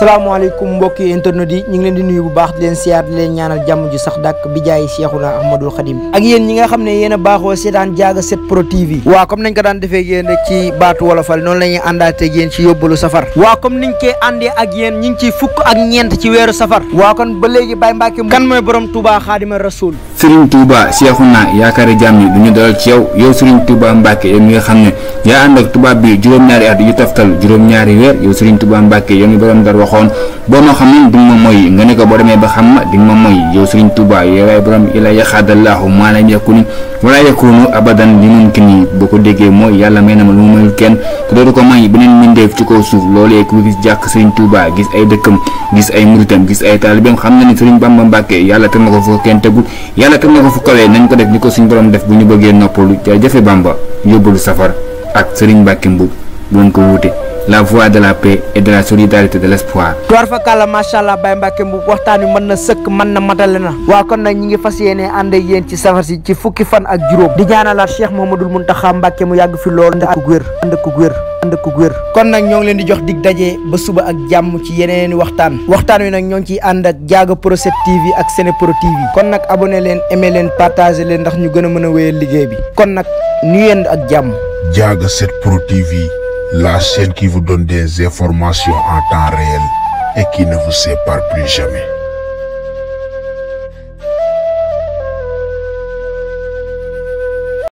salaamaaleykum mbokki internet yi ñu ngi leen di nuyu bu baax di leen siyaar di leen ñaanal jàmm ju sax dàkk bi jaay Cheikhuna Ahmadul Khadim ak yéen ñi nga xam ne yéen a baaxoo seetaan Diaga 7 Pro TV waaw comme nañ ko daan defee yéen rek ci baatu wolofal noonu la ñuy àndaatee yéen ci yóbbalu safar waaw comme niñ koy àndee ak yéen ñi ngi ciy fukk ak ñeent ci weeru safar waaw kon ba léegi Baye Mbacke kan mooy borom Touba Xaadima Rasul Serigne Touba Cheikhuna yaakaari jàmm yi du ñu dalal ci yow Serigne Touba Mbacke yow mi nga xam ne yaa ànd ak tubaab bi juróom-ñaari at yu taftal juróom-ñaari weer yow Serigne Touba Mbacke yow mi borom dar waxoon boo ma xamoon di nga ma moy nga ne ko boo demee ba xam ma di nga ma moy yow Serigne Touba yow yaay borom ila yaxaadallahu maa lam yakuni wala yakunu abadan li mumkin boo ko déggee mooy yàlla may na ma lu mu mayul kenn te dootu ko may beneen mbindeef ci kaw suuf loolee ku gis jàkk Serigne Touba gis ay dëkkam gis ay muritam gis ay taalibeem xam na ni Serigne Bamba Mbacke yàlla teg na ko fu kenn tegul yàlla teg na ko fu kawee nañ ko def ni ko suñ borom def bu ñu bëggee noppalu jafe Bamba yóbbalu safar ak Serigne Mbacke Mboub bu leen ko wuute la voie de la paix et de la solidarité de l'espoir. tuwaar fa kàlla macha allah Baye Mbacke Mboub waxtaan wi mën na sëkk mën na matale na waaw kon nag ñi ngi fas yéene ànd ak yéen ci safar si ci fukki fan ak juróom di ñaanalaat Cheikh Mouhamadoul Mountakha Mbacke mu yàgg fi lool ànd ak wér ànd ak wér kon nag ñoo ngi leen di jox dig daje ba suba ak jàmm ci yeneeni waxtaan wi nag ñoo ngi ciy ànd ak Diaga Pro 7 TV ak Sene Pro TV kon nag abonné leen aimé leen partagé leen ndax ñu gën a mën a wéyal liggéey bi kon nag ñu yend ak jàmm. Diaga 7 Pro TV, la chaîne qui vous donne des informations en temps réel et qui ne vous sépare plus jamais.